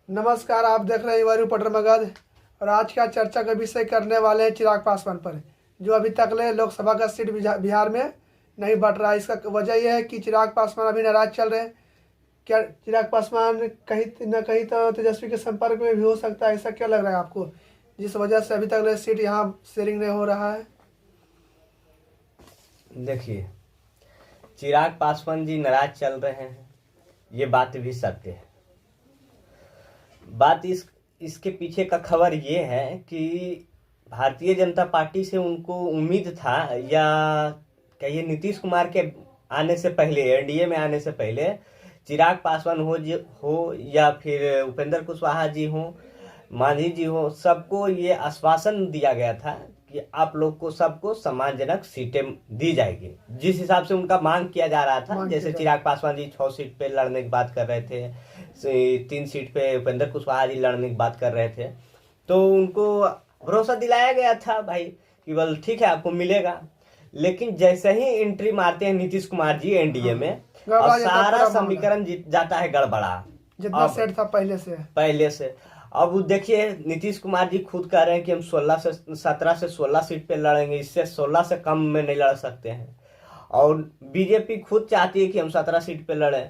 नमस्कार, आप देख रहे हैं वायु पटर मगध। और आज का चर्चा का विषय करने वाले हैं चिराग पासवान पर, जो अभी तक ले लोकसभा का सीट बिहार में नहीं बढ़ रहा है। इसका वजह यह है कि चिराग पासवान अभी नाराज चल रहे हैं। क्या चिराग पासवान कहीं न कहीं तो तेजस्वी के संपर्क में भी हो सकता है? ऐसा क्या लग रहा है आपको, जिस वजह से अभी तक ले सीट यहाँ शेयरिंग नहीं हो रहा है? देखिए, चिराग पासवान जी नाराज चल रहे हैं, ये बात भी सत्य है। बात इसके पीछे का खबर ये है कि भारतीय जनता पार्टी से उनको उम्मीद था, या कहिए नीतीश कुमार के आने से पहले, एनडीए में आने से पहले चिराग पासवान हो या फिर उपेंद्र कुशवाहा जी हो, मांझी जी हो, सबको ये आश्वासन दिया गया था कि आप लोग को सबको सम्मानजनक सीटें दी जाएगी। जिस हिसाब से उनका मांग किया जा रहा था, जैसे चिराग पासवान जी 6 सीट पे लड़ने की बात कर रहे थे, 3 सीट पे उपेंद्र कुशवाहा जी लड़ने की बात कर रहे थे, तो उनको भरोसा दिलाया गया था भाई कि बल ठीक है आपको मिलेगा। लेकिन जैसे ही एंट्री मारते हैं नीतीश कुमार जी एनडीए में, और सारा समीकरण जाता है गड़बड़ा, जितना सेट था पहले से। अब देखिए, नीतीश कुमार जी खुद कह रहे हैं कि हम 17 से 16 सीट पे लड़ेंगे, इससे 16 से कम में नहीं लड़ सकते हैं। और बीजेपी खुद चाहती है कि हम 17 सीट पे लड़ें।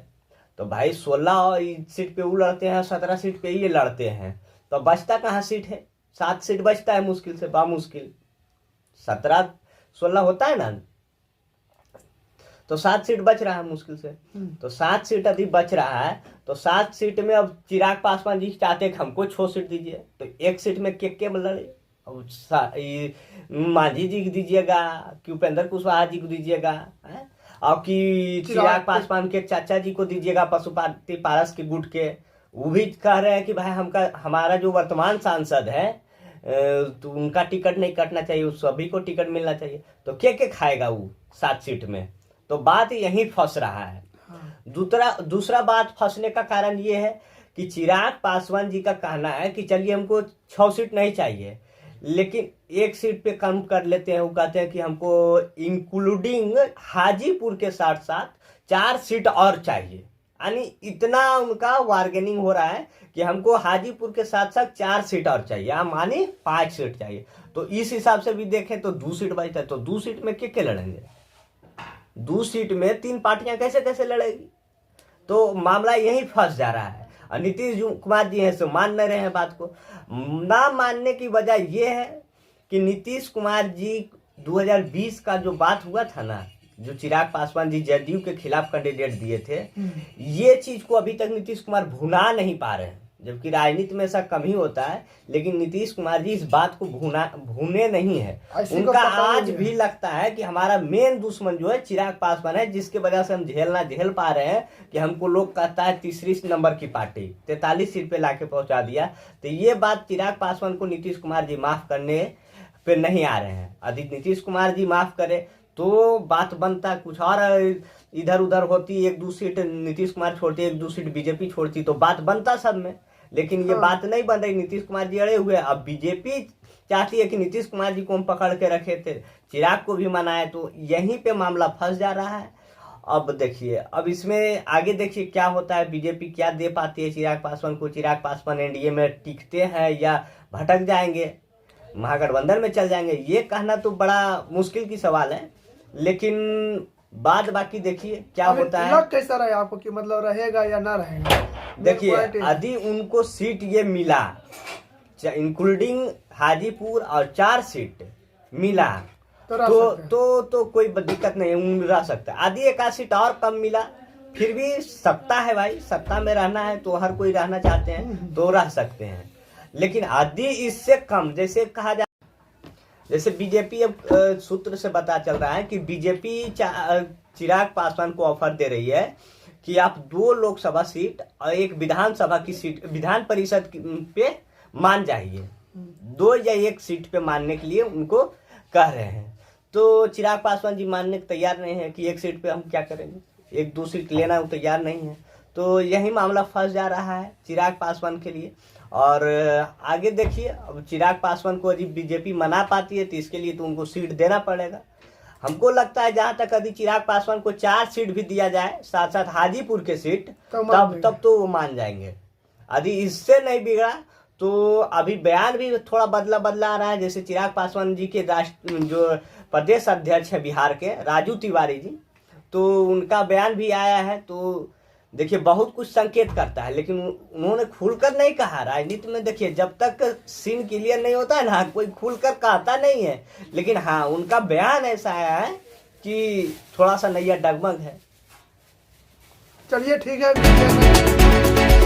तो भाई 16 सीट पे वो लड़ते हैं, 17 सीट पे ये लड़ते हैं, तो बचता कहाँ सीट है? 7 सीट बचता है मुश्किल से, बामुश्किल। 17-16 होता है ना, तो 7 सीट बच रहा है मुश्किल से। तो 7 सीट यदि बच रहा है, तो 7 सीट में अब चिराग पासवान जी चाहते हैं कि हमको 6 सीट दीजिए, तो 1 सीट में के लड़े? अब मांझी जी को दीजिएगा कि उपेंद्र कुशवाहा जी को दीजिएगा, और कि चिराग पासवान के चाचा जी को दीजिएगा, पशुपति पारस के गुट के? वो भी कह रहे हैं कि भाई हमारा जो वर्तमान सांसद है तो उनका टिकट नहीं कटना चाहिए, सभी को टिकट मिलना चाहिए। तो के खाएगा वो 7 सीट में? तो बात यहीं फंस रहा है। दूसरा बात फंसने का कारण ये है कि चिराग पासवान जी का कहना है कि चलिए हमको 6 सीट नहीं चाहिए, लेकिन 1 सीट पे कम कर लेते हैं। वो कहते हैं कि हमको इंक्लूडिंग हाजीपुर के साथ साथ 4 सीट और चाहिए। यानी इतना उनका बार्गेनिंग हो रहा है कि हमको हाजीपुर के साथ साथ 4 सीट और चाहिए, मानी 5 सीट चाहिए। तो इस हिसाब से भी देखें तो 2 सीट बचता है, तो 2 सीट में के लड़ेंगे? 2 सीट में 3 पार्टियां कैसे लड़ेगी? तो मामला यही फंस जा रहा है। और नीतीश कुमार जी हैं सो मान नहीं रहे हैं। बात को ना मानने की वजह यह है कि नीतीश कुमार जी 2020 का जो बात हुआ था ना, जो चिराग पासवान जी जदयू के खिलाफ कैंडिडेट दिए थे, ये चीज को अभी तक नीतीश कुमार भुना नहीं पा रहे हैं। जबकि राजनीति में ऐसा कम ही होता है, लेकिन नीतीश कुमार जी इस बात को भूने नहीं है। उनका आज भी लगता है कि हमारा मेन दुश्मन जो है चिराग पासवान है, जिसके वजह से हम झेल पा रहे हैं कि हमको लोग कहता है तीसरी नंबर की पार्टी, 43 सीट पे लाके पहुंचा दिया। तो ये बात चिराग पासवान को नीतीश कुमार जी माफ करने पे नहीं आ रहे हैं। यदि नीतीश कुमार जी माफ करे तो बात बनता कुछ और, इधर उधर होती, 1-2 सीट नीतीश कुमार छोड़ती, 1-2 सीट बीजेपी छोड़ती, तो बात बनता सब में। लेकिन ये बात नहीं बन रही, नीतीश कुमार जी अड़े हुए। अब बीजेपी चाहती है कि नीतीश कुमार जी को हम पकड़ के रखे थे, चिराग को भी मनाए, तो यहीं पे मामला फंस जा रहा है। अब देखिए, अब इसमें आगे देखिए क्या होता है, बीजेपी क्या दे पाती है चिराग पासवान को। चिराग पासवान एनडीए में टिकते हैं या भटक जाएंगे, महागठबंधन में चल जाएंगे, ये कहना तो बड़ा मुश्किल की सवाल है। लेकिन बाद बाकी देखिए क्या होता है। कैसा रहे आपको कि मतलब रहेगा या ना रहेगा? देखिए, यदि उनको सीट ये मिला, इंक्लूडिंग हाजीपुर, और 4 सीट मिला, तो कोई दिक्कत नहीं, रह सकता है। यदि 1 सीट और कम मिला, फिर भी सत्ता है भाई, सत्ता में रहना है तो हर कोई रहना चाहते हैं तो रह सकते हैं। लेकिन यदि इससे कम, जैसे कहा जाए, जैसे बीजेपी, अब सूत्र से पता चल रहा है कि बीजेपी चिराग पासवान को ऑफर दे रही है कि आप 2 लोकसभा सीट और 1 विधानसभा की सीट, विधान परिषद पे मान जाइए। 2 या 1 सीट पे मानने के लिए उनको कह रहे हैं। तो चिराग पासवान जी मानने को तैयार नहीं है कि 1 सीट पे हम क्या करेंगे, 1-2 सीट लेना वो तैयार नहीं है। तो यही मामला फंस जा रहा है चिराग पासवान के लिए। और आगे देखिए, अब चिराग पासवान को यदि बीजेपी मना पाती है तो इसके लिए तो उनको सीट देना पड़ेगा। हमको लगता है जहां तक यदि चिराग पासवान को 4 सीट भी दिया जाए, साथ साथ हाजीपुर के सीट, तब तो वो मान जाएंगे। यदि इससे नहीं बिगड़ा तो अभी बयान भी थोड़ा बदला बदला आ रहा है। जैसे चिराग पासवान जी के राष्ट्र जो प्रदेश अध्यक्ष है बिहार के, राजू तिवारी जी, तो उनका बयान भी आया है। तो देखिए बहुत कुछ संकेत करता है, लेकिन उन्होंने खुलकर नहीं कहा। राजनीति में देखिए जब तक सीन क्लियर नहीं होता है ना, कोई खुलकर कहता नहीं है। लेकिन हाँ, उनका बयान ऐसा आया है कि थोड़ा सा नैया डगमग है। चलिए ठीक है।